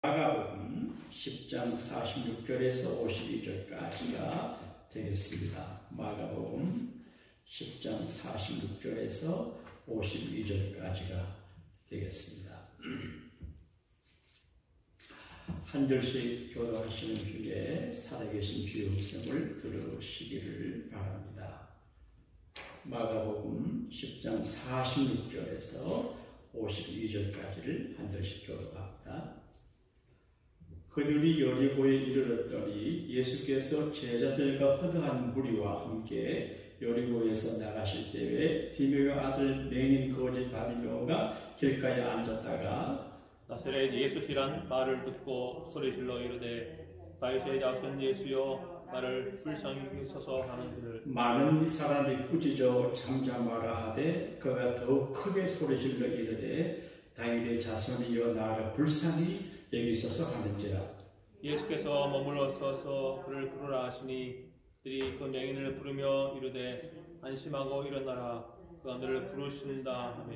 마가복음 10장 46절에서 52절까지가 되겠습니다. 마가복음 10장 46절에서 52절까지가 되겠습니다. 한 절씩 교도하시는 중에 살아계신 주의 음성을 들으시기를 바랍니다. 마가복음 10장 46절에서 52절까지를 한 절씩 교도합니다. 그들이 여리고에 이르렀더니 예수께서 제자들과 허다한 무리와 함께 여리고에서 나가실 때에 디메오 아들 맹인 거지 바디메오가 길가에 앉았다가 나사렛 예수시란 말을 듣고 소리질러 이르되 다윗의 자손 예수여 나를 불쌍히 여기소서 하는 그를 많은 사람이 꾸짖어 잠잠하라 하되 그가 더욱 크게 소리질러 이르되 다윗의 자손이여 나를 불쌍히 여기소서 하는지라. 예수께서 머물러 서서 그를 부르라 하시니 그들이 그 맹인을 부르며 이르되 안심하고 일어나라 그가 너를 부르신다 하며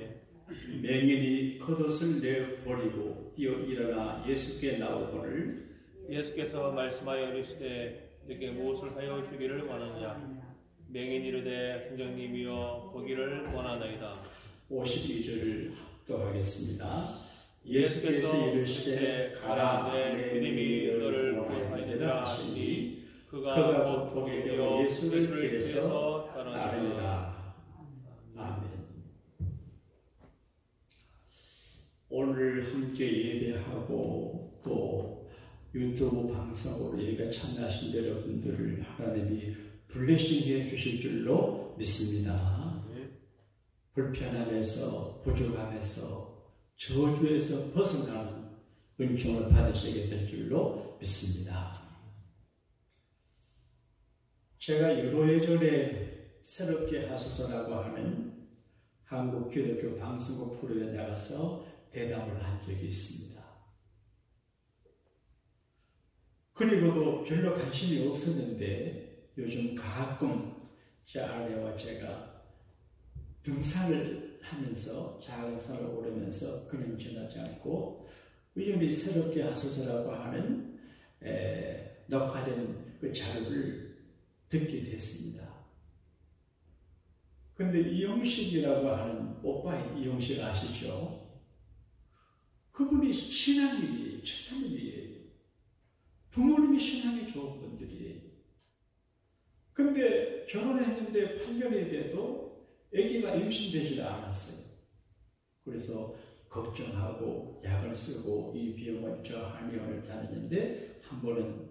맹인이 겉옷을 내버리고 뛰어 일어나 예수께 나오거늘 예수께서 말씀하여 이르시되 내게 무엇을 하여 주기를 원하느냐. 맹인 이르되 선생님이여 보기를 원하나이다. 52절을 합독하겠습니다. 예수께서 이르시되 가라 내 믿음이 너를 구원하리라 하시니 그가 곧 보게 되어 예수를 길에서 따르니라. 아멘. 오늘 함께 예배하고 또 유튜브 방송으로 예배 참여하신 여러분들을 하나님이 블레싱해 주실 줄로 믿습니다. 불편함에서 부족함에서 저주에서 벗어나는 은총을 받으시게 될 줄로 믿습니다. 제가 여러 해 전에 새롭게 하소서라고 하는 한국 기독교 방송국 프로에 나가서 대담을 한 적이 있습니다. 그리고도 별로 관심이 없었는데 요즘 가끔 제 아내와 제가 등산을 하면서 작은 산을 오르면서 그냥 지나지 않고 우연히 새롭게 하소서라고 하는 녹화된 그 자료를 듣게 됐습니다. 근데 이용식이라고 하는 오빠의 이용식 아시죠? 그분이 신앙인이에요. 집사님이에요. 부모님이 신앙이 좋은 분들이에요. 근데 결혼했는데 8년이 돼도 아기가 임신되지 않았어요. 그래서 걱정하고 약을 쓰고 이 병원 저 한의원을 다니는데 한 번은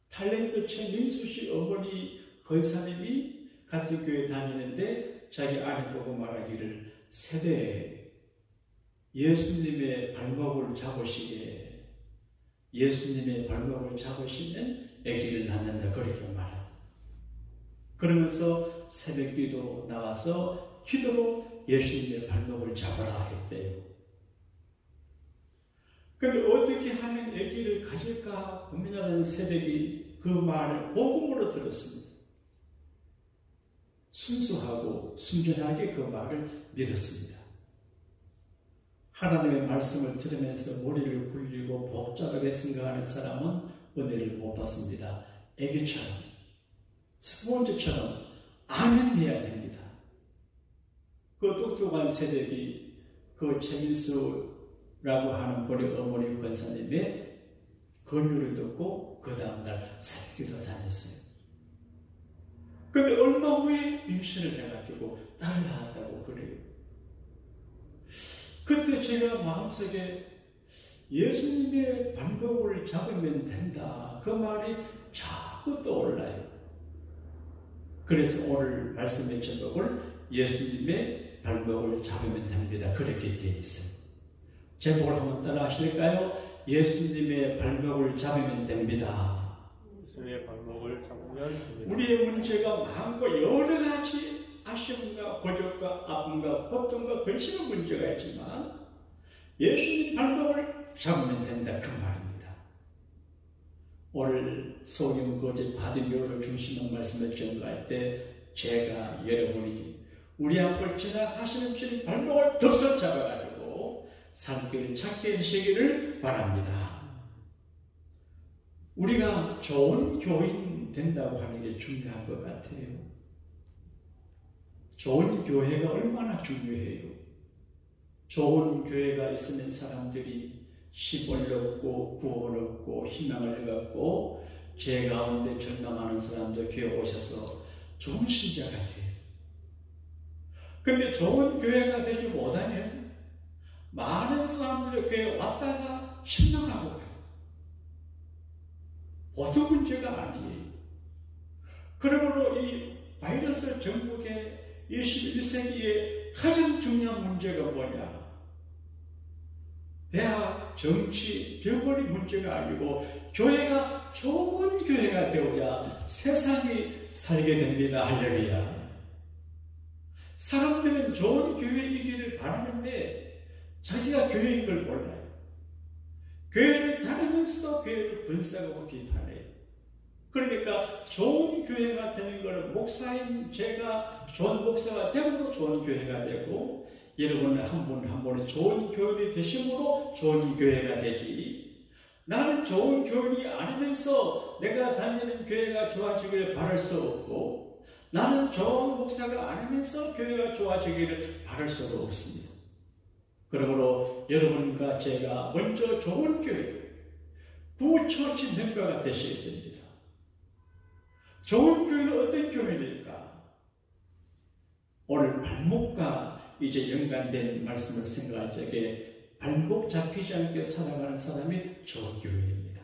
탤런트 최민수 씨 어머니 권사님이 같은 교회 다니는데 자기 아내 보고 말하기를 세대에 예수님의 발목을 잡으시게 예수님의 발목을 잡으시면 아기를 낳는다 그렇게 말하더라고요. 그러면서 새벽기도 나와서 기도로 예수님의 발목을 잡아라 했대요. 그런데 어떻게 하면 아기를 가질까 고민하는 새벽이 그 말을 복음으로 들었습니다. 순수하고 순전하게 그 말을 믿었습니다. 하나님의 말씀을 들으면서 머리를 굴리고 복잡하게 생각하는 사람은 은혜를 못 받습니다. 아기처럼 스폰지처럼 아멘해야 됩니다. 그 똑똑한 세대기 그 최민수라고 하는 우리 어머니 권사님의 권유를 듣고 그 다음날 새벽기도 다녔어요. 근데 얼마 후에 임신을 해가지고 딸을 낳았다고 그래요. 그때 제가 마음속에 예수님의 발목을 잡으면 된다 그 말이 자꾸 떠올라요. 그래서 오늘 말씀의 제목을 예수님의 발목을 잡으면 됩니다. 그렇게 되어 있어요. 제목을 한번 따라 하실까요? 예수님의 발목을 잡으면 됩니다. 예수님의 발목을 잡으면 됩니다. 우리의 문제가 많고 여러 가지 아쉬움과 고적과 아픔과 고통과 근심의 문제가 있지만 예수님 발목을 잡으면 된다 그 말입니다. 오늘 소경 거짓 바디메오를 중심으로 말씀을 전가할 때 제가 여러분이 우리 앞을 지나가시는 주님 발목을 덥석 잡아가지고 산길을 찾게 해주시기를 바랍니다. 우리가 좋은 교인 된다고 하는 게 중요한 것 같아요. 좋은 교회가 얼마나 중요해요. 좋은 교회가 있으면 사람들이 힘을 얻고 구원을 얻고 희망을 갖고 죄 가운데 절망하는 사람들 교회 오셔서 좋은 신자가 돼요. 그런데 좋은 교회가 되지 못하면 많은 사람들이 교회에 왔다가 실망하고 가요. 보통 문제가 아니에요. 그러므로 이 바이러스 전국의 21세기의 가장 중요한 문제가 뭐냐? 대학, 정치, 병원이 문제가 아니고 교회가 좋은 교회가 되어야 세상이 살게 됩니다. 할렐루야. 사람들은 좋은 교회이기를 바라는데 자기가 교회인 걸 몰라요. 교회를 다니면서도 교회를 불쌍하고 비판해요. 그러니까 좋은 교회가 되는 것은 목사인 제가 좋은 목사가 되므로 좋은 교회가 되고 여러분 한 분 한 분은 좋은 교인이 되심으로 좋은 교회가 되지. 나는 좋은 교인이 아니면서 내가 다니는 교회가 좋아지기를 바랄 수 없고 나는 좋은 목사가 아니면서 교회가 좋아지기를 바랄 수가 없습니다. 그러므로 여러분과 제가 먼저 좋은 교회, 부처치 멤버가 되셔야 됩니다. 좋은 교회는 어떤 교회일까? 오늘 발목과 이제 연관된 말씀을 생각할 적에 발목 잡히지 않게 살아가는 사람이 좋은 교회입니다.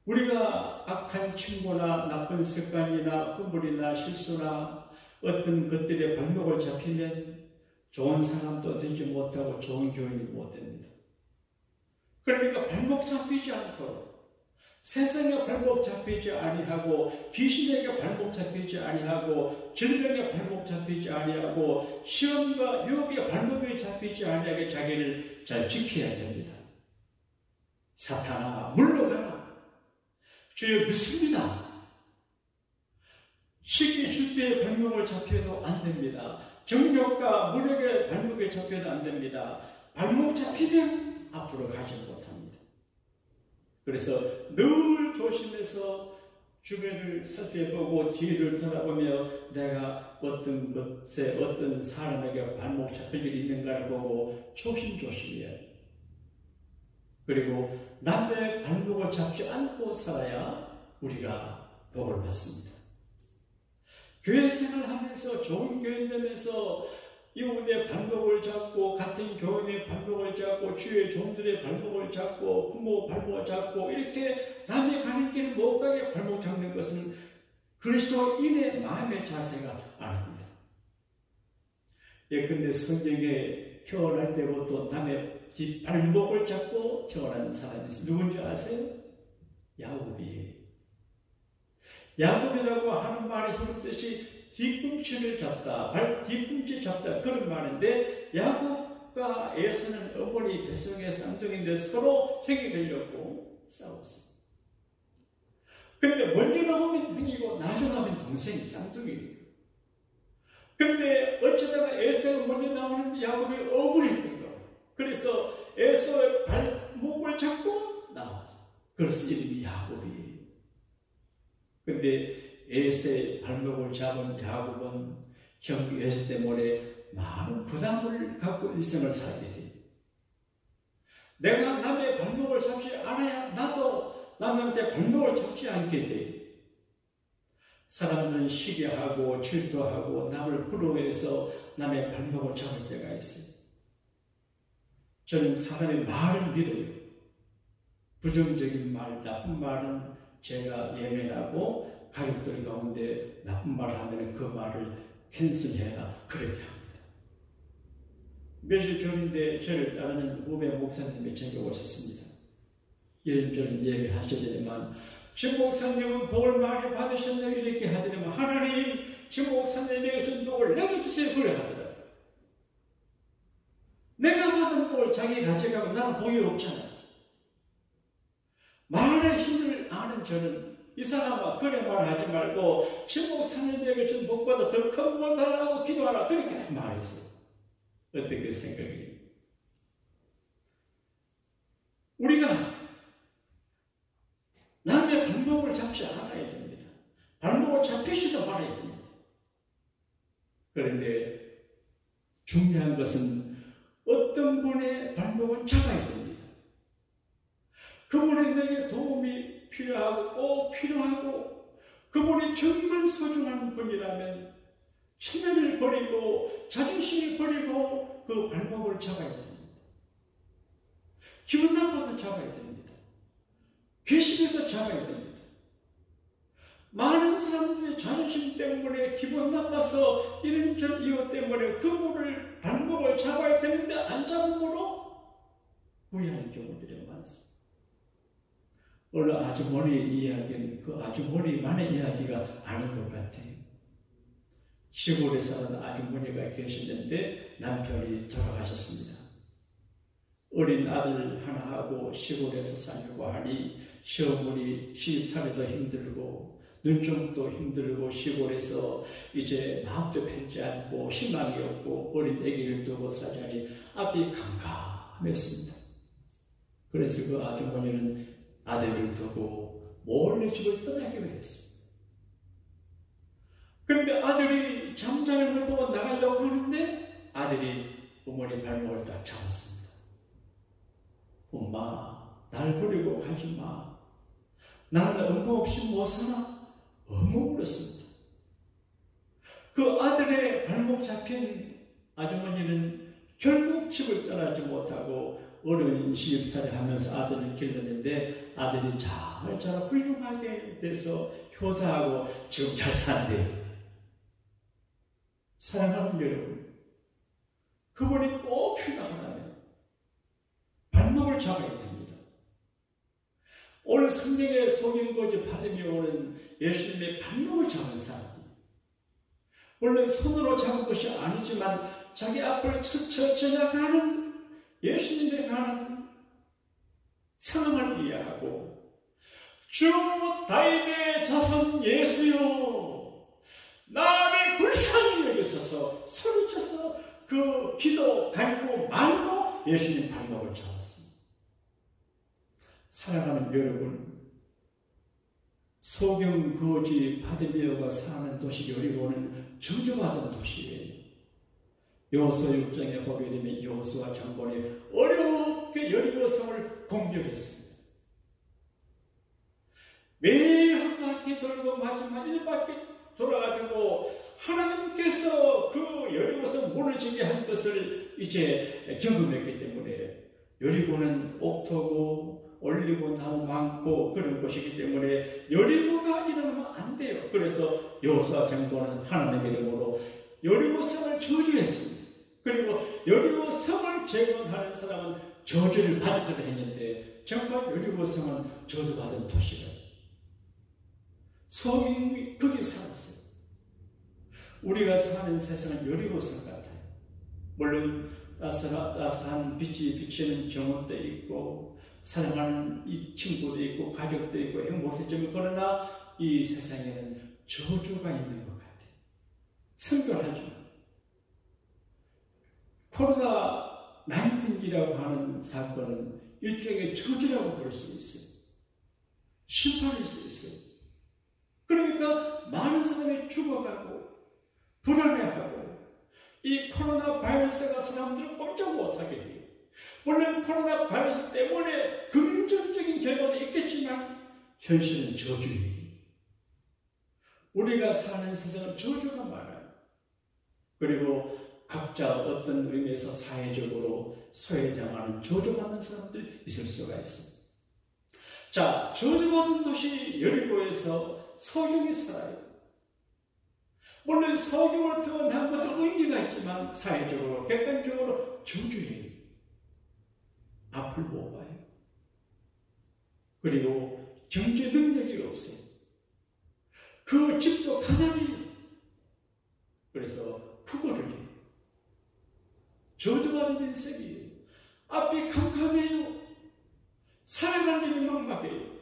우리가 악한 친구나 나쁜 습관이나 허물이나 실수나 어떤 것들에 발목을 잡히면 좋은 사람도 되지 못하고 좋은 교인이 못 됩니다. 그러니까 발목 잡히지 않도록 세상에 발목 잡히지 아니하고 귀신에게 발목 잡히지 아니하고 질병에 발목 잡히지 아니하고 시험과 유혹에 발목이 잡히지 아니하게 자기를 잘 지켜야 됩니다. 사탄아 물러가라. 주여 믿습니다. 식이 주태의 발목을 잡혀도 안 됩니다. 정욕과 무력의 발목에 잡혀도 안 됩니다. 발목 잡히면 앞으로 가지 못합니다. 그래서 늘 조심해서 주변을 살펴보고 뒤를 돌아보며 내가 어떤 것에 어떤 사람에게 발목 잡힐 일이 있는가를 보고 조심조심해야 해요. 그리고 남의 발목을 잡지 않고 살아야 우리가 복을 받습니다. 교회 생활하면서 좋은 교인 되면서 이웃의 발목을 잡고 같은 교인의 발목을 잡고 주의 종들의 발목을 잡고 부모 발목을 잡고 이렇게 남이 가는 길 못 가게 발목 잡는 것은 그리스도인의 마음의 자세가 아닙니다. 예컨대 성경에 태어날 때부터 남의 집 발목을 잡고 태어난 사람이 있어요. 누군지 아세요? 야곱이에요. 야곱이라고 하는 말이 힘들듯이 뒤꿈치를 잡다, 뒤꿈치 잡다 그런 말인데 야곱과 에서는 어머니 뱃속에 쌍둥이인데 서로 형이 되려고 싸웠어요. 그런데 먼저 나오면 형이고 나중에 나오면 동생이 쌍둥이예요. 그런데 어쩌다가 에서가 먼저 나오는데 야곱이 억울했던 거예요. 그래서 에서의 발목을 잡고 나왔어요. 그래서 이름이 야곱이에요. 그런데 에서의 발목을 잡은 야곱은 형 에서 때문에 많은 부담을 갖고 일생을 살게 돼요. 내가 남의 발목을 잡지 않아야 나도 남한테 발목을 잡지 않게 돼요. 사람들은 시기하고 질투하고 남을 부러워해서 남의 발목을 잡을 때가 있어요. 저는 사람의 말을 믿어요. 부정적인 말, 나쁜 말은 제가 예민하고 가족들 가운데 나쁜 말을 하면 그 말을 캔슬해라 그렇게 합니다. 며칠 전인데 저를 따르는 후배 목사님이 제게 오셨습니다. 이런저런 얘기를 하시더니만 지 목사님은 복을 많이 받으셨네요 이렇게 하더니만 하나님 지 목사님에게 준 복을 내가 주세요 그래 하더라고요. 내가 받은 복을 자기 가져가면 나는 복이 없잖아요. 말의 힘을 아는 저는 이 사람아 그래 말하지 말고 지 목사님에게 준 복보다 더 큰 복 달라고 기도하라 그렇게 말했어요. 어떻게 생각해요? 우리가 잡지 않아야 됩니다. 발목을 잡히지도 말아야 됩니다. 그런데 중요한 것은 어떤 분의 발목을 잡아야 됩니다. 그분이 내게 도움이 필요하고 꼭 필요하고 그분이 정말 소중한 분이라면 체면을 버리고 자존심을 버리고 그 발목을 잡아야 됩니다. 기분 나빠서 잡아야 됩니다. 괘씸해서 잡아야 됩니다. 많은 사람들이 자존심 때문에 기분 나빠서 이런저런 이유 때문에 그분을 발목을 잡아야 되는데 안 잡음으로 후회하는 경우들이 많습니다. 오늘 아주머니 이야기는 그 아주머니만의 이야기가 아닌 것 같아요. 시골에 사는 아주머니가 계셨는데 남편이 돌아가셨습니다. 어린 아들 하나하고 시골에서 살려고 하니 시어머니 시집살이도 힘들고 눈총도 힘들고 시골에서 이제 마음도 편치 않고 희망이 없고 어린 아기를 두고 사자니 앞이 캄캄했습니다. 그래서 그 아주머니는 아들을 두고 몰래 집을 떠나기로 했습니다. 그런데 아들이 잠자는 걸 보고 나가려고 하는데 아들이 어머니 발목을 딱 잡았습니다. 엄마, 날 버리고 가지 마. 나는 엄마 없이 못 살아. 엉엉 울었습니다. 그 아들의 발목 잡힌 아주머니는 결국 집을 떠나지 못하고 어려운 시집살이 하면서 아들을 길렀는데 아들이 잘 자라 훌륭하게 돼서 효도하고 지금 잘 산대요. 사랑하는 여러분, 그분이 꼭 필요하다면 발목을 잡아야 됩니다. 오늘 성경의 소경고지 받으며 오는 예수님의 발목을 잡은 사람, 물론 손으로 잡은 것이 아니지만 자기 앞을 스쳐 지나가는 예수님에 관한 상황을 이해하고 주 다윗의 자손 예수여 나를 불쌍히 여기소서 소리쳐서 그 기도 갈고 말고 예수님 발목을 잡았습니다. 사랑하는 여러분, 소경거지 바디메어가 사는 도시 여리고는 저주받은 도시예요. 여호수아 6장에 보게 되면 여호수아 장군이 어렵게 여리고성을 공격했습니다. 매일 한 바퀴 돌고 마지막 1바퀴 돌아가지고 하나님께서 그 여리고성 무너지게 한 것을 이제 경험했기 때문에 여리고는 옥토고 올리고 나무 많고 그런 곳이기 때문에 여리고가 일어나면 안 돼요. 그래서 여호수아 장군은 하나님의 이름으로 여리고성을 저주했습니다. 그리고 여리고성을 재건하는 사람은 저주를 받으도록 했는데 정말 여리고성은 저주받은 도시가 소민이 거기 살았어요. 우리가 사는 세상은 여리고성 같아요. 물론 따스한 빛이 비치는 정원도 있고 사랑하는 이 친구도 있고 가족도 있고 행복했지만 그러나 이 세상에는 저주가 있는 것 같아요. 선별하죠. 코로나19이라고 하는 사건은 일종의 저주라고 볼 수 있어요. 심판일 수 있어요. 그러니까 많은 사람이 죽어가고 불안해하고 이 코로나 바이러스가 사람들을 꼼짝 못하게 해요. 물론 코로나 바이러스 때문에 긍정적인 결과도 있겠지만 현실은 저주예요. 우리가 사는 세상은 저주가 많아요. 그리고 각자 어떤 의미에서 사회적으로 소외당하는 저주받는 사람들이 있을 수가 있습니다. 자, 저주받은 도시 여리고에서 소경이 살아요. 물론 소경을 태어난 것도 의미가 있지만 사회적으로 객관적으로 저주예요. 앞을 못 봐요. 그리고 경제 능력이 없어요. 그 집도 가난해요. 그래서 부고를 해요. 저주받은 인생이에요. 앞이 캄캄해요. 살아갈 일이 막막해요.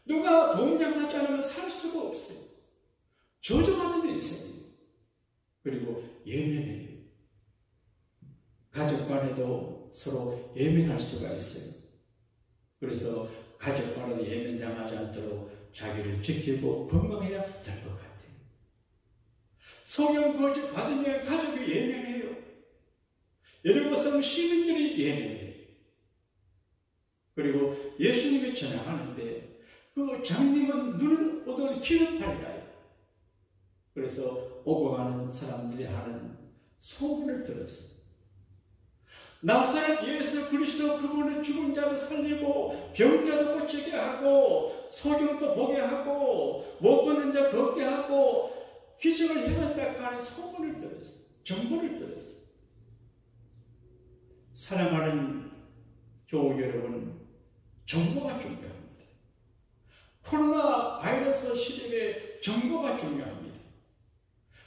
누가 동정하지 않으면 살 수가 없어요. 저주받은 인생이에요. 그리고 예민해요. 가족 간에도 서로 예민할 수가 있어요. 그래서 가족 간에도 예민당하지 않도록 자기를 지키고 건강해야 될 것 같아요. 성령 거짓 받으면 가족이 예민해요. 여러분 시민들이 예민해요. 그리고 예수님이 전화하는데 그 장님은 눈은 어두운 귀는 밝아요. 그래서 오고 가는 사람들이 하는 소문을 들었어요. 나사렛 예수 그리스도 그분은 죽은 자를 살리고 병자도 고치게 하고 소경도 보게 하고 못 걷는 자 걷게 하고 기적을 행한다 하는 소문을 들었어요. 정보를 들었어요. 사랑하는 교우 여러분, 정보가 중요합니다. 코로나 바이러스 시대에 정보가 중요합니다.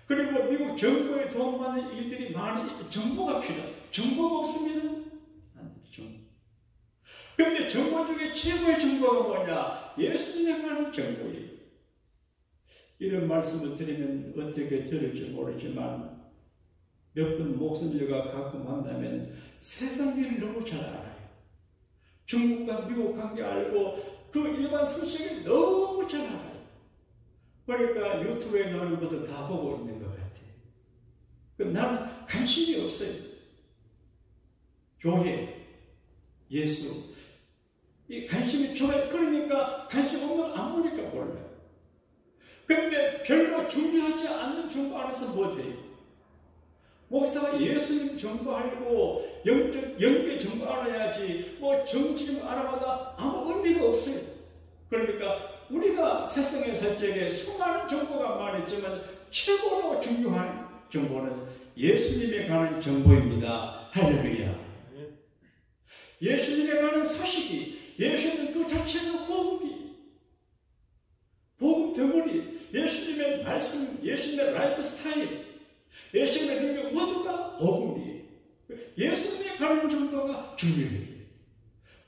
그리고 미국 정부에 도움받는 일들이 많이 있고 정보가 필요합니다. 정보가 없으면 안 되죠. 그런데 정보 중에 최고의 정보가 뭐냐? 예수님에 관한 정보예요. 이런 말씀을 드리면 어떻게 들을지 모르지만 몇 번 목사님과 가끔 만나면 세상 일을 너무 잘 알아요. 중국과 미국 관계 알고 그 일반 소식을 너무 잘 알아요. 그러니까 유튜브에 나오는 것들 다 보고 있는 것 같아요. 나는 관심이 없어요. 교회, 예수, 이 관심이 좋아요. 그러니까 관심 없는 안 보니까 몰라요. 그런데 별로 중요하지 않는 정보 알아서 못해요. 목사가 예수님 정보하려고 영계 정보 알아야지 뭐 정치 좀 알아봐서 아무 의미가 없어요. 그러니까 우리가 세상에 살 적에 수많은 정보가 많았지만 최고로 중요한 정보는 예수님에 관한 정보입니다. 할렐루야. 예수님에 관한 소식이, 예수님 그 자체가 복음이, 복음 덩어리, 예수님의 말씀, 예수님의 라이프 스타일, 예수님의 능력 모두가 복음이에요. 예수님에 관한 정보가 중요해요.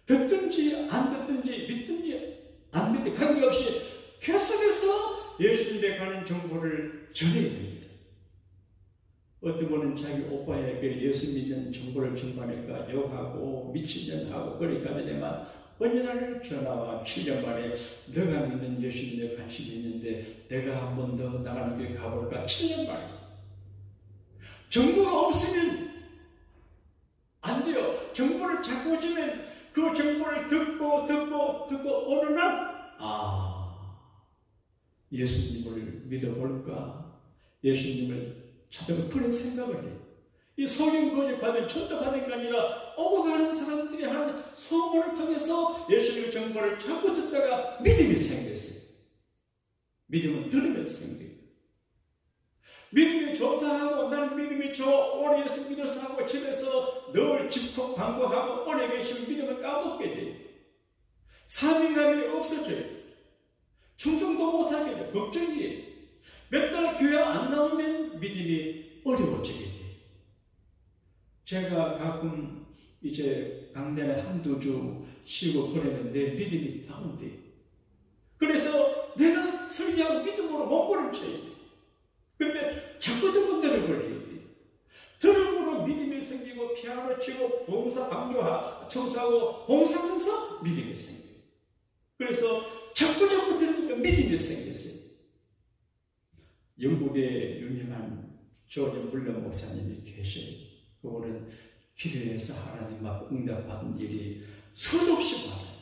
듣든지 안 듣든지 믿든지 안 믿든지 관계없이 계속해서 예수님에 관한 정보를 전해야 됩니다. 어떤 분은 자기 오빠에게 예수 믿는 정보를 전하니까 욕하고 미친년하고 그러니까 되지만 어느 날 전화와 7년 만에 너가 믿는 예수님에 관심이 있는데 내가 한 번 더 나가는 길 가볼까? 7년 만에. 정보가 없으면 안 돼요. 정보를 자꾸 주면 그 정보를 듣고 어느 날 예수님을 믿어볼까? 예수님을 찾아볼 그런 생각을 해요. 이 소경 거짓 받은 천도 받은 게 아니라 오고 가는 사람들이 하는 소문을 통해서 예수님의 정보를 자꾸 듣다가 믿음이 생겼어요. 믿음은 들으면서 생겨요. 믿음이 좋다 하고 나는 믿음이 좋아 오래 예수 믿어서 하고 집에서 늘 집콕 광고하고 오래 계시면 믿음을 까먹게 돼요. 사명감이 없어져요. 충성도 못하게 돼요. 걱정이에요. 몇 달 교회 안 나오면 믿음이 어려워지게 돼요. 제가 가끔 이제 강단에 한두 주 쉬고 그러면 내 믿음이 다운돼요. 그래서 내가 설교하고 믿음으로 몸부림쳐야 돼요. 근데 자꾸 들어버려야 돼요. 들음으로 믿음이 생기고 피아노 치고 봉사 강조하고 청소하고 봉사하면서 믿음이 생겨요. 그래서 자꾸 들으니까 믿음이 생겼어요. 영국에 유명한 조지 물러 목사님이 계셔요. 그분은 기도해서 하나님 앞 응답받은 일이 수없이 많아요.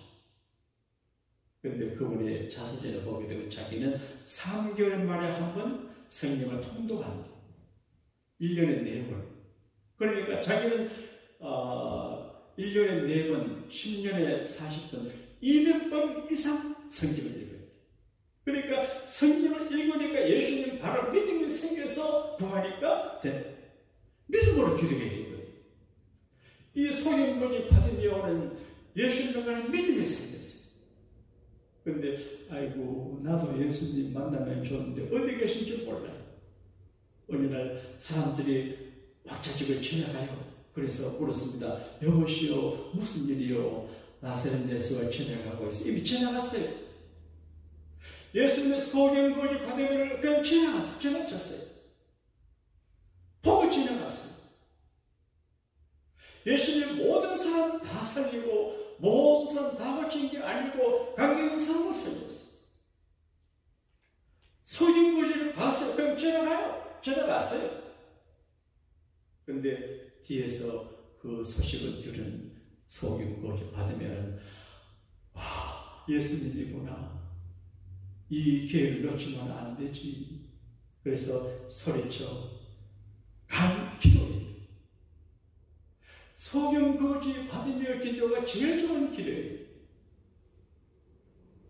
그런데 그분의 자서전을 보게 되면 자기는 3개월 만에 한 번 성령을 통독한다. 1년에 4번. 그러니까 자기는 1년에 4번, 10년에 40번, 200번 이상 성경을 읽어야 돼. 그러니까 성경을 읽으니까 예수님 바로 믿음이 생겨서 구하니까 돼. 믿음으로 기도해지거든. 이 소경거지 받으며 오는 예수님에 관한 믿음이 생겼어요. 그런데 아이고 나도 예수님 만나면 좋은데 어디 계신지 몰라요. 어느 날 사람들이 왁자지껄 지나가요. 그래서 물었습니다. 여보시오 무슨 일이요? 나사렛 예수가 지나가고 있어요. 이미 지나갔어요. 예수님의 소경거지 받으면 그냥 지나갔어요. 지나쳤어요. 보고 지나갔어요. 예수님 모든 사람 다 살리고 모든 사람 다 고친 게 아니고 관계 있는 사람을 살렸어요. 찾아갔어요. 그런데 뒤에서 그 소식을 들은 소경고지 받으면 와, 예수님이구나. 이 기회를 놓치면 안 되지. 그래서 소리쳐 간 기도예요. 소경거지 받으며 기도가 제일 좋은 기도예요.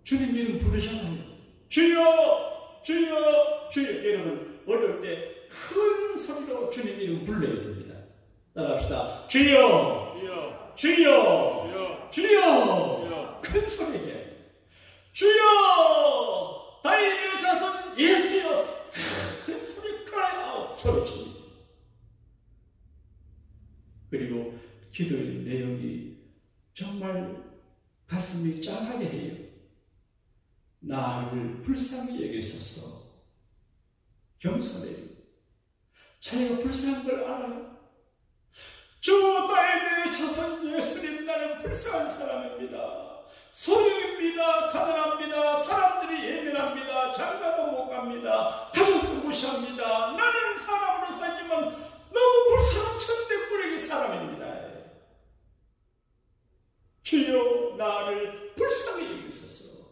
주님 이름 부르잖아요. 주여, 주여, 주여. 여러분 어려울 때 큰 소리로 주님 이름 불러야 됩니다. 따라합시다. 주여, 주여, 주여, 주여, 주여. 큰 소리에 주여, 다윗의 자손 예수여. 큰 소리 cry out 소리칩니다. 그리고 기도의 내용이 정말 가슴이 짠하게 해요. 나를 불쌍히 여기소서. 겸손해요. 자기가 불쌍한 걸 알아요. 주 다윗의 자손 예수님, 나는 불쌍한 사람입니다. 소유입니다. 가난합니다. 사람들이 예민합니다. 장가도 못 갑니다. 가족도 무시합니다. 나는 사람으로 살지만 너무 불쌍한 천대꾸레기 사람입니다. 주여, 나를 불쌍히 여기소서.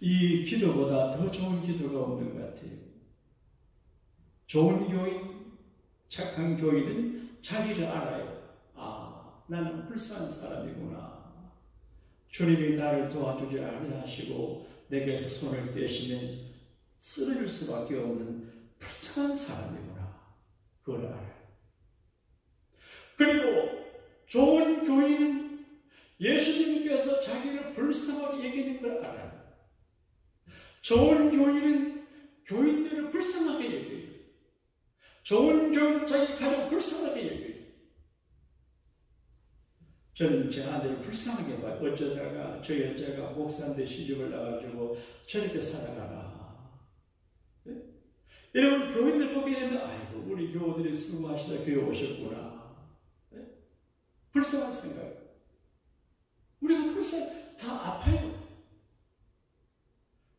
이 기도보다 더 좋은 기도가 없는 것 같아요. 좋은 교인, 착한 교인은 자기를 알아요. 아, 나는 불쌍한 사람이구나. 주님이 나를 도와주지 아니하시고 내게서 손을 떼시면 쓰러질 수밖에 없는 불쌍한 사람이구나. 그걸 알아요. 그리고 좋은 교인은 예수님께서 자기를 불쌍하게 여기는 걸 알아요. 좋은 교인은 교인들을 불쌍하게 여겨요. 좋은 교인은 자기 가족 불쌍하게 여겨요. 저는 제 아들을 불쌍하게 봐요. 어쩌다가 저 여자가 목사인데 시집을 나가지고 저렇게 살아가나. 네? 여러분, 교인들 보게 되면 아이고, 우리 교우들이 술 마시다 교회 오셨구나. 네? 불쌍한 생각. 우리가 다 아파요.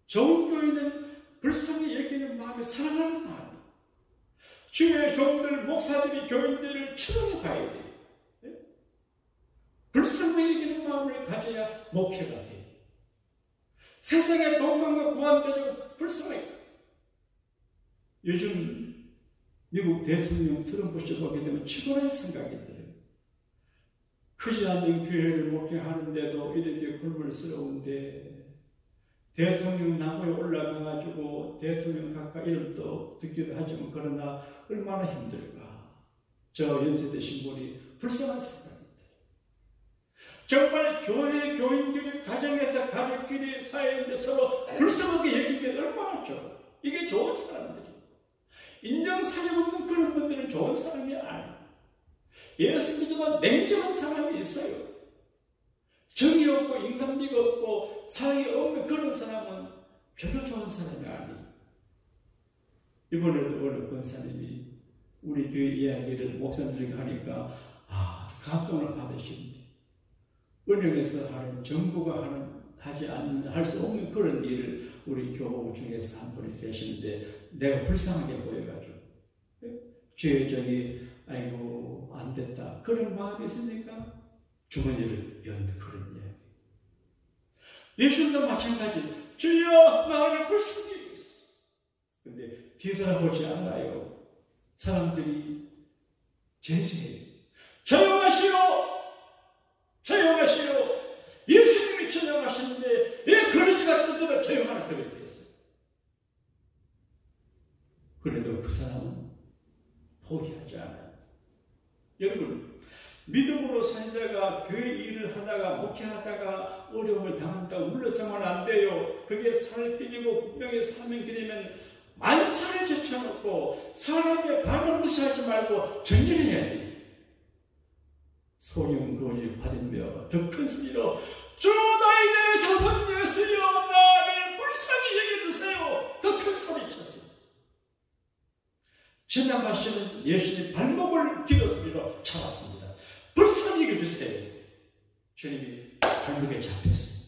좋은 교인은 불쌍히 여기는 마음에 사랑하는 마음. 주의 종들, 목사들이 교인들을 추앙해 봐야 돼요. 네? 불쌍히 여기는 마음을 가져야 목회가 돼요. 세상에 돈만과 구한되고 불쌍해. 요즘 미국 대통령 트럼프 씨 보게 되면 치고난 생각이 들어요. 크지 않은 교회를 목회하는데도 이렇게 굶을스러운데 대통령 나무에 올라가가지고 대통령 각각 이름도 듣기도 하지만 그러나 얼마나 힘들까. 저 연세대신 분이 불쌍한 생각입니다. 정말 교회 교인들이 가정에서 가족끼리 사이인데 서로 불쌍하게 여기면 얼마나 좋아. 이게 좋은 사람들이에요. 인정사정 없는 그런 분들은 좋은 사람이 아니에요. 예수 믿어도 냉정한 사람이 있어요. 정이 없고 인간미가 없고 사랑이 없는 그런 사람은 별로 좋은 사람이 아니에요. 이번에도 어느 권사님이 우리 교회 이야기를 목사님들에게 하니까 감동을 받으십니다. 은행에서 하는 정부가 할 수 없는 그런 일을 우리 교우 중에서 한 분이 계시는데 내가 불쌍하게 보여가지고 죄적이 아이고 안 됐다 그런 마음이 있으니까 주머니를 연 그런 이야기. 예수님도 마찬가지. 주여, 나를 불쌍히 여기소서. 근데 뒤돌아보지 않아요. 사람들이 제재해요. 조용하시오, 조용하시오. 예수님이 조용하시는데 왜 그러지가 않더라 조용하라 그렇게 했어요. 그래도 그 사람은 포기하지 않아요. 여러분, 믿음으로 살다가 교회 일을 하다가 목회하다가 어려움을 당한다고 물러서면 안 돼요. 그게 살을 삐리고 분명히 사명 드리면 만사를 제쳐놓고 사람의 발을 무시하지 말고 전진해야 돼요. 소용거지 받으며 더 큰 소리로 주 다윗의 자손 예수여, 나를 불쌍히 여겨주세요. 더 큰 소리 쳤어요. 지나가시는 예수님 발목을 기도 소리로 잡았습니다. 불쌍히 여겨주세요. 주님이 발목에 잡혔어요.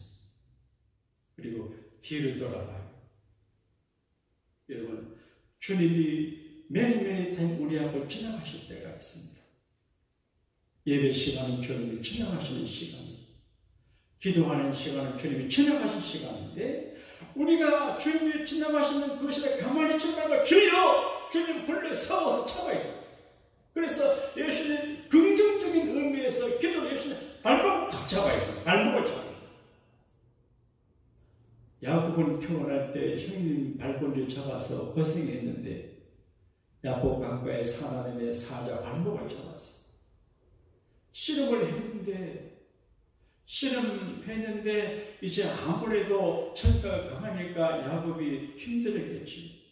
그리고 뒤를 돌아봐요. 여러분, 주님이 매일매일 우리 앞을 지나가실 때가 있습니다. 예배 시간은 주님이 지나가시는 시간이에요. 기도하는 시간은 주님이 지나가신 시간인데 우리가 주님이 지나가시는 그 시간에 가만히 있지 말고 주여! 주님 불러 세워서 잡아야 돼요. 그래서 예수님 긍정적인 의미에서 기도 예수님 발목을 탁 잡아야 돼요. 발목을 잡아야 돼요. 야곱은 태어날 때 형님 발걸음을 잡아서 고생했는데 야곱 강가의 사나님의 사자 발목을 잡았어요. 씨름을 했는데 이제 아무래도 천사가 강하니까 야곱이 힘들었겠지.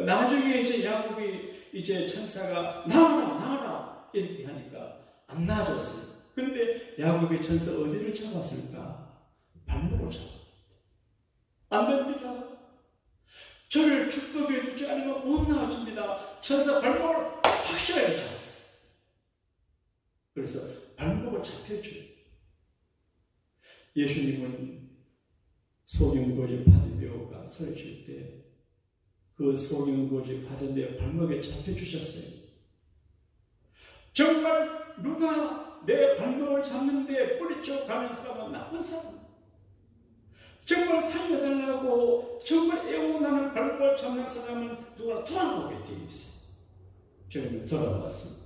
나중에 이제 야곱이 이제 천사가 나와라 이렇게 하니까 안 나아졌어요. 근데 야곱이 천사 어디를 잡았을까? 발목을 잡았어요. 안 됩니다. 저를 축복해 주지 않으면 못 나아집니다. 천사 발목을 확실하게 잡았어요. 그래서 발목을 잡혀줘요. 예수님은 소경거지 바디메오가 소리칠 때 그 소경거지 바디메오 발목에 잡혀주셨어요. 정말 누가 내 발목을 잡는데 뿌리쳐 가는 사람은 나쁜 사람. 정말 살려달라고 정말 애원하는 발목을 잡는 사람은 누가 돌아보게 되어 있어요. 저는 돌아봤습니다.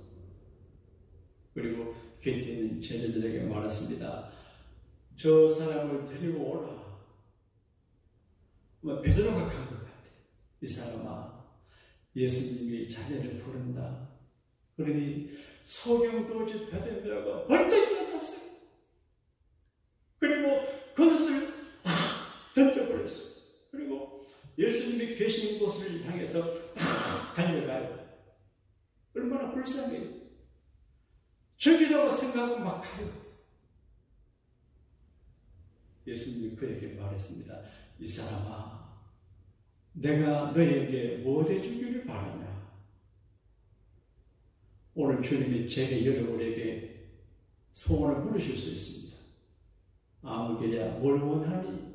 그리고 곁에 있는 제자들에게 말했습니다. 저 사람을 데리고 오라. 베드로가 간 것 같아. 이 사람아, 예수님이 자네를 부른다. 그러니 소경거지 베드로가 벌떡 일어났어요. 그리고 그것을 팍 던져버렸어요. 그리고 예수님이 계신 곳을 향해서 팍 달려가요. 얼마나 불쌍해요. 저기라고 생각하고 막 가요. 예수님이 그에게 말했습니다. 이 사람아, 내가 너에게 뭐 해주기를 바라냐? 오늘 주님이 제게 여러분에게 소원을 물으실 수 있습니다. 아무개야 뭘 원하니?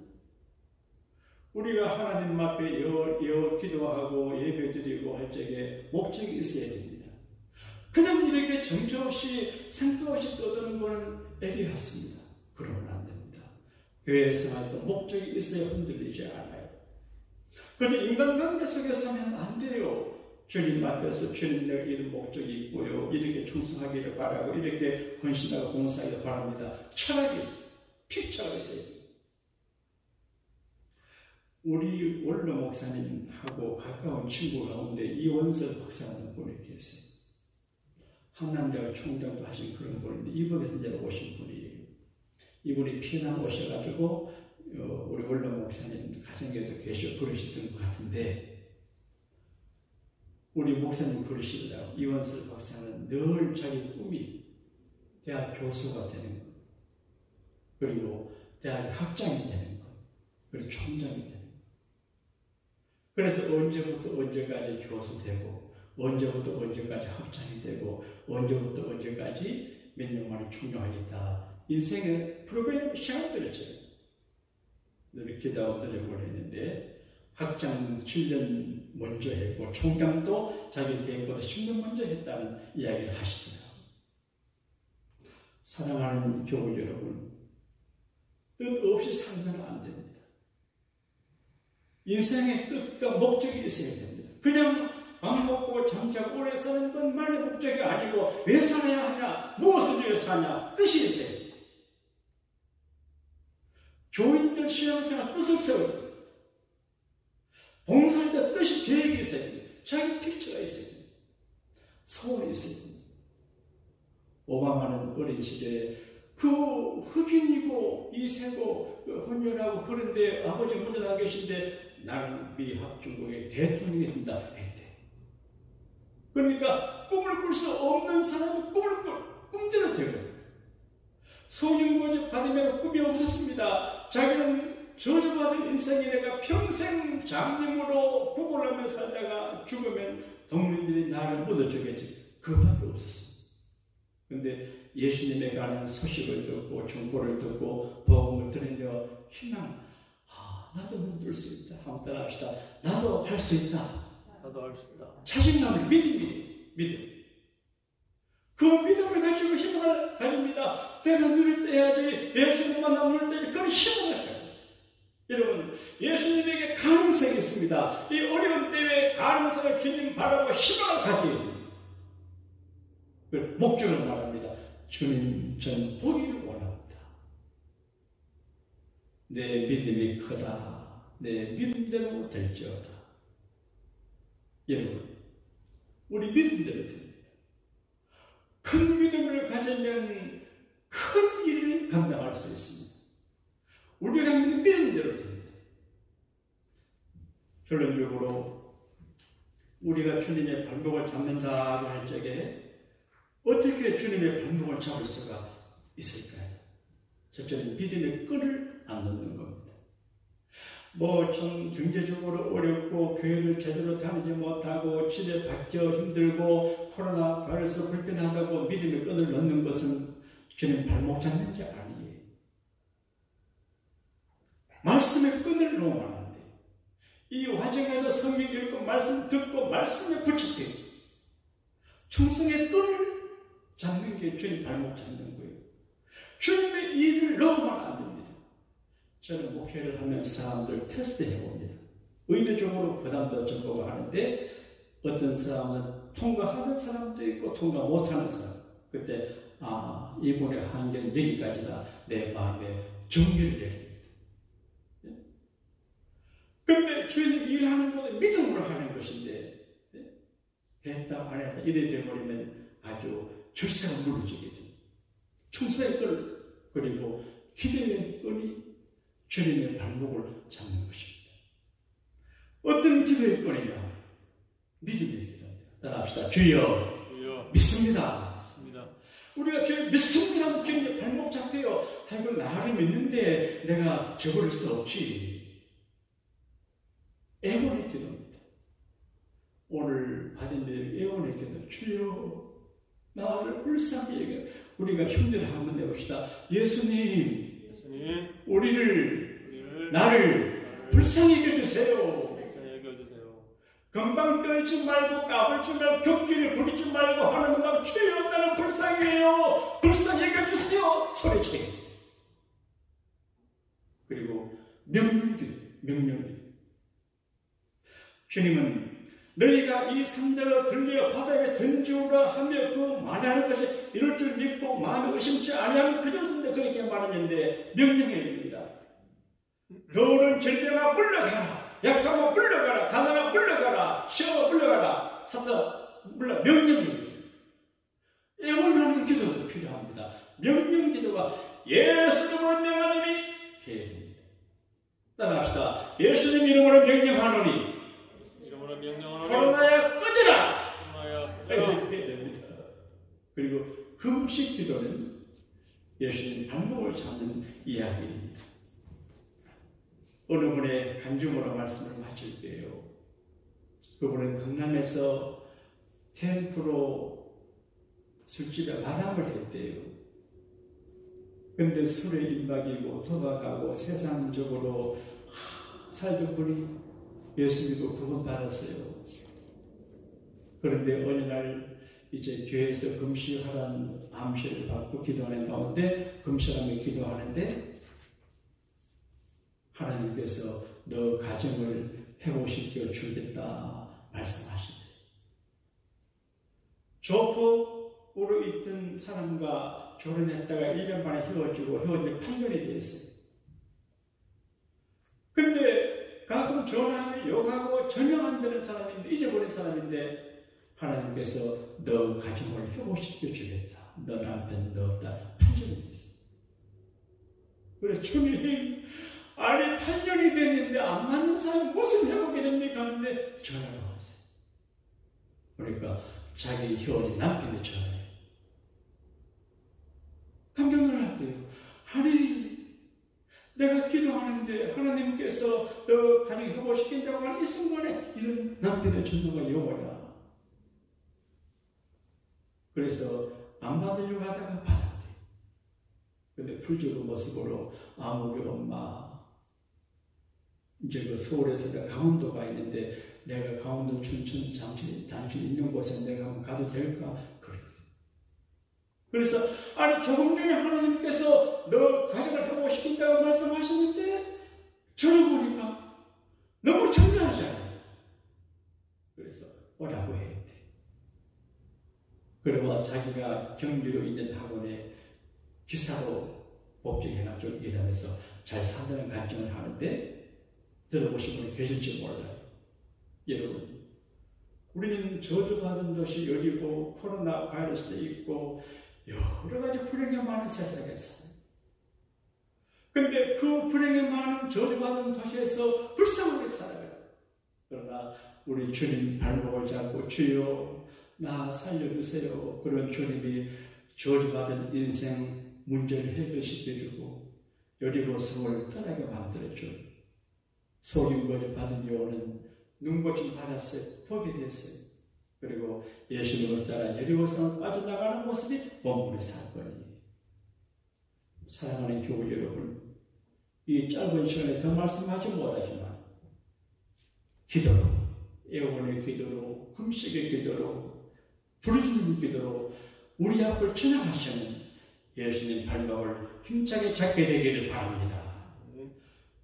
우리가 하나님 앞에 기도하고 예배드리고 할 적에 목적이 있어야 됩니다. 그냥 이렇게 정처없이 생각 없이 떠드는 것은 애기 같습니다. 그러면 안 됩니다. 교회 생활도 목적이 있어야 흔들리지 않아요. 그런데 인간관계 속에 사면 안 돼요. 주님 앞에서 주님 내가 이런 목적이 있고요. 이렇게 충성하기를 바라고 이렇게 헌신하고 봉사하기를 바랍니다. 철학이 있어요. 피처가 있어요. 우리 원로 목사님하고 가까운 친구 가운데 이원석 박사라는 분이 계세요. 한남대학 총장도 하신 그런 분인데 이번에서 이제 오신 분이에요. 이분이 피난 오셔가지고 우리 원로 목사님 가정에도 계시고 그러시던 것 같은데 우리 목사님 그러시더라고요. 이원석 박사는 늘 자기 꿈이 대학 교수가 되는 것, 그리고 대학 학장이 되는 것, 그리고 총장이 되는 것. 그래서 언제부터 언제까지 교수 되고 언제부터 언제까지 학장이 되고 언제부터 언제까지 몇 년 만에 총장하겠다. 인생의 프로그램 시간들을 줘요. 늘 기도하고 노력을 했는데 학장 7년 먼저 했고 총장도 자기 계획보다 10년 먼저 했다는 이야기를 하시더라고요. 사랑하는 교우 여러분, 뜻 없이 살면 안 됩니다. 인생의 뜻과 목적이 있어야 됩니다. 그냥 밥 먹고 잠자고 오래 사는 것만의 목적이 아니고 왜 살아야 하냐, 무엇을 위해 사냐, 뜻이 있어야 됩니다. 교인들 신앙생활 뜻을 세워야 됩니다. 봉사할 때 뜻이 계획이 있어야 됩니다. 자기 필요가 있어야 됩니다. 소원이 있어야 됩니다. 오바마는 어린 시절에 그 흑인이고 이세고 혼혈하고 그런데 아버지 먼저 나가 계신데 나는 미합 중국의 대통령이 된다 했대. 그러니까 꿈을 꿀 수 없는 사람은 꿈대로 되거든요. 소경거지 받으면 꿈이 없었습니다. 자기는 저주받은 인생이 내가 평생 장님으로 구걸하며 살다가 죽으면 동민들이 나를 묻어주겠지. 그것밖에 없었습니다. 근데 예수님에 관한 소식을 듣고 정보를 듣고 복음을 들으며 희망, 나도 눈뜰 수 있다. 한번 따라합시다. 나도 할 수 있다. 나도 할 수 있다. 자신감을 믿음. 그 믿음을 가지고 희망을 가집니다. 때가 눈을 떼야지 예수님 만나 눈을 떼야지 그런 희망을 가졌어요. 여러분 예수님에게 가능성이 있습니다. 이 어려운 때에 가능성을 주님 바라고 희망을 가져야 됩니다. 목적을 말합니다. 주님 전 보기를 원합니다. 내 믿음이 크다. 내 믿음대로 될지어다. 여러분 우리 믿음대로 됩니다. 큰 믿음을 가지면 큰 일을 감당할 수 있습니다. 우리가 믿는 믿음대로 됩니다. 결론적으로 우리가 주님의 발목을 잡는다고 할 적에 어떻게 주님의 발목을 잡을 수가 있을까요? 첫째는 믿음의 끈을 안 놓는 겁니다. 좀 경제적으로 어렵고 교회를 제대로 다니지 못하고 집에 밖여 힘들고 코로나 바이러스로 불편하다고 믿음의 끈을 놓는 것은 주님 발목 잡는 게 아니에요. 말씀의 끈을 놓으면 안 돼요. 이 과정에서 성경 읽고 말씀 듣고 말씀에 붙일게요. 충성의 끈을 잡는 게 주님 발목 잡는 거예요. 주님의 일을 넣으면 안 됩니다. 저는 목회를 하면서 사람들 테스트해 봅니다. 의도적으로 부담도 적고 하는데 어떤 사람은 통과하는 사람도 있고 통과 못하는 사람. 그때 이분의 한계는 여기까지다. 내 마음에 정리를 내립니다. 그런데 주님 일하는 것은 믿음으로 하는 것인데 했다 안 했다 이래 되어버리면 아주 절세가 무너지게 됩니다. 충성의 끈 그리고 기도의 끈이 주님의 발목을 잡는 것입니다. 어떤 기도의 끈이냐? 믿음의 기도입니다. 따라합시다. 주여 믿습니다. 우리가 주님 믿습니다. 주님의 발목 잡혀요. 이건 나를 믿는데 내가 저버릴 수 없지. 애원의 기도입니다. 오늘 받은 애원의 기도. 주여 나를 불쌍히 여겨. 우리가 흉내를 한번 내봅시다. 예수님 나를 불쌍히 여겨주세요. 금방 떨지 말고 까불지 말고 격기를 부리지 말고 하는 말 주여 나는 불쌍해요. 불쌍히 여겨주세요. 소리치게. 그리고 명령기도. 주님은 너희가 이 산들을 들려 바다에 던지오라 하며 그 말하는 것이 이럴 줄 믿고 마음에 의심치 아니하면 그들은 그렇게 말하는데 명령해야 됩니다. 더우는 질병아 물러가라. 약하면 물러가라. 가난아 물러가라. 시험아 물러가라. 사자 물러 명령입니다. 애원하는 기도도 필요합니다. 명령 기도가 예수님으로 명하노니 해야 됩니다. 따라합시다. 예수님 이름으로 명령하노니 코로나야 꺼져라! 이렇게 됩니다. 그리고 금식 기도는 예수님 발목을 잡는 이야기입니다. 어느 분의 간증으로 말씀을 마칠게요. 그분은 강남에서 텐트로 술집에 마담을 했대요. 근데 술에 입막이고 도박하고 세상적으로 살던 분이 예수 믿고 구원 받았어요. 그런데 어느 날 이제 교회에서 금식하라는 암시를 받고 기도하는 가운데 금식하며 기도하는데 하나님께서 너 가정을 회복시켜 주겠다 말씀하시더래요. 조폭으로 있던 사람과 결혼했다가 1년 만에 헤어지고 헤어진 8년이 됐어요. 근데 가끔 전화하면 욕하고 전혀 안 되는 사람인데 잊어버린 사람인데 하나님께서 너 가정을 회복시켜 주겠다. 너 남편, 너 딸 8년이 됐어. 그래 주님 아니 8년이 됐는데 안 맞는 사람이 무슨 회복이 됩니까? 하는데 전화가 왔어요. 그러니까 자기 헤어진 남편이 전화해요. 깜짝 놀랐대요. 아니 내가 기도하는데 하나님께서 너 가정 회복시킨다고 하는 이 순간에 이런 남편의 전화가 영원이야. 그래서 안 받으려고 하다가 받았대. 근데 풀주고 모습으로 아무개 엄마 이제 그 서울에서 내가 강원도가 있는데 내가 강원도 춘천 장치 있는 곳에 내가 한번 가도 될까? 그래서 아니 조금 전에 하나님께서 너 가정을 하고 싶다고 말씀하셨는데 저를 보니까 너무 청량하잖아요. 그래서 오라고 했대. 그러면 자기가 경기로 있는 학원에 기사로 복직해가지고 일하면서 잘 산다는 간증을 하는데 들어보신 분이 계실지 몰라요. 여러분, 우리는 저주받은 도시 여기고 코로나 바이러스도 있고 여러 가지 불행이 많은 세상에 살아요. 근데 그 불행이 많은 저주받은 도시에서 불쌍하게 살아요. 그러나 우리 주님 발목을 잡고 주여 나 살려주세요. 그런 주님이 저주받은 인생 문제를 해결시켜주고 여리고 성을 떠나게 만들어줘. 소유거지 받은 요원은 눈꽃이 받았어요. 포기 됐어요. 그리고 예수님을 따라 여리고성을 빠져나가는 모습이 본문의 사건이에요. 사랑하는 교우 여러분, 이 짧은 시간에 더 말씀하지 못하지만 기도로, 애원의 기도로, 금식의 기도로, 부르짖는 기도로 우리 앞을 지나가시는 예수님 발목을 힘차게 잡게 되기를 바랍니다.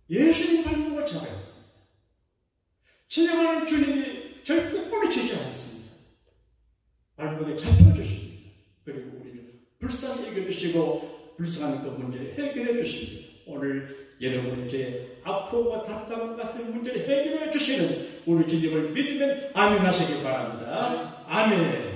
예수님 발목을 잡아야 합니다. 진행하는 주님이 절대 뿌리치지 않습니다. 발목에 잡혀주십니다. 그리고 우리를 불쌍히 여겨주시고 불쌍한 그 문제를 해결해 주십니다. 오늘 여러분의 제 아프고 답답한 것을 문제를 해결해 주시는 우리 주님을 믿으면 아멘 하시기 바랍니다. 아멘.